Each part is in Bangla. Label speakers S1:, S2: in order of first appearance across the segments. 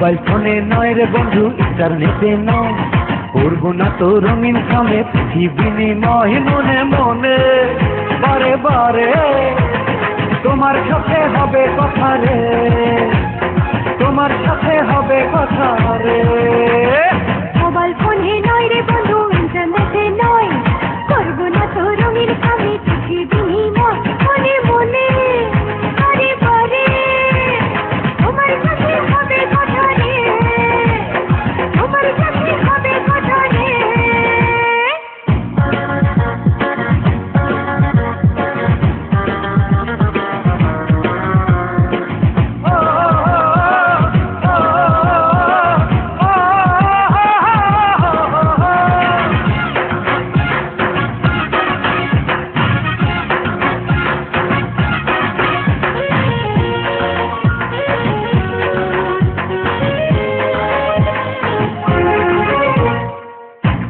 S1: মোবাইল ফোনে নয় রে বন্ধু, ইন্টারনেটে নয়, করবো না তো রঙিন খামে পৃথিবী নিময়। মনে মনে বারে বারে তোমার সাথে হবে কথা রে, তোমার সাথে হবে কথা রে।
S2: মোবাইল ফোনে নয় রে বন্ধু, ইন্টারনেটে নয়, করবো না তো রঙিন খামে পৃথিবী নিময়। মনে মনে বারে বারে তোমার সাথে হবে কথা রে, তোমার সাথে হবে কথা রে।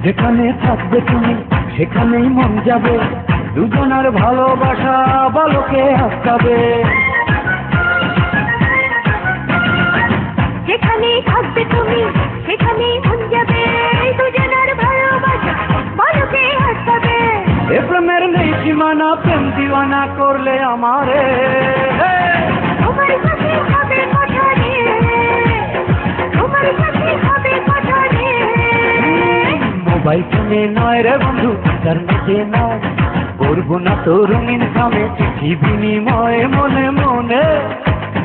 S1: যেখানে থাকবে তুমি সেখানেই মন যাবে, দুজনের ভালোবাসা বালকে আটকাবে।
S2: যেখানে থাকবে তুমি সেখানেই মন যাবে, দুজনের ভালোবাসা বালকে আটকাবে।
S1: এ প্রেমের নেই সীমানা, প্রেম দিওয়ানা করলে আমারে।
S2: তোমার সাথে হবে কথা রে, তোমার সাথে হবে কথা রে।
S1: মোবাইল ফোনে নয় রে বন্ধু, ইন্টারনেটে নয়, করবো না তো রঙিন খামে চিঠি বিনিময়। মনে মনে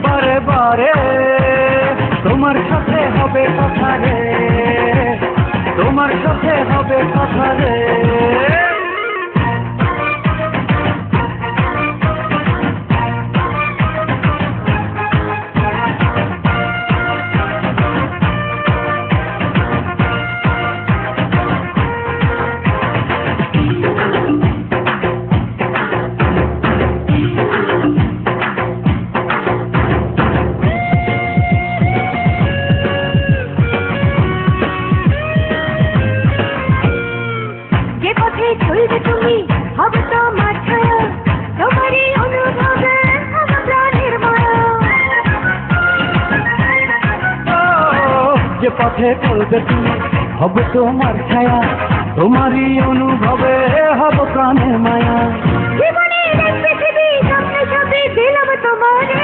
S1: বারে বারে তোমার সাথে হবে কথা রে, তোমার সাথে হবে কথা রে।
S2: চলবে তুমি হবে তোমার ছায়া, তোমারই অনুভবে হবে প্রাণের মায়া।
S1: যে পথে চলবে তুমি হবে তোমার ছায়া, তোমারই অনুভবে হবে প্রাণের মায়া।
S2: জীবনের এক পৃথিবী সামনে সাথে দিলাম তোমারে,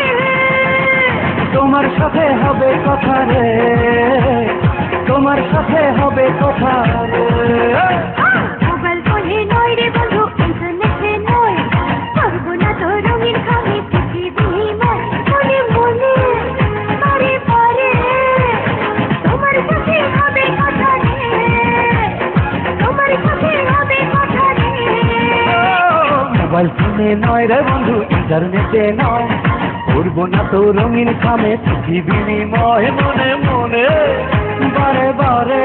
S1: তোমার সাথে হবে কথা রে, তোমার সাথে হবে কথা রে।
S2: মোবাইল ফোনে নয় রে বন্ধু, ইন্টারনেটে নয়, করবো না তো রঙিন খামে পৃথিবী নিময়। মনে মনে বারে বারে তোমার সাথে হবে কথা রে, তোমার সাথে হবে কথা রে।
S1: মোবাইল ফোনে নয় রে বন্ধু, ইন্টারনেটে নয়, করবো না তো রঙিন খামে পৃথিবী নিময়। মনে মনে বারে বারে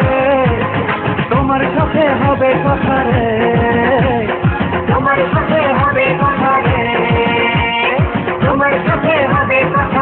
S1: তোমার সাথে হবে কথা রে, তোমার সাথে হবে কথা রে, তোমার সাথে হবে কথা।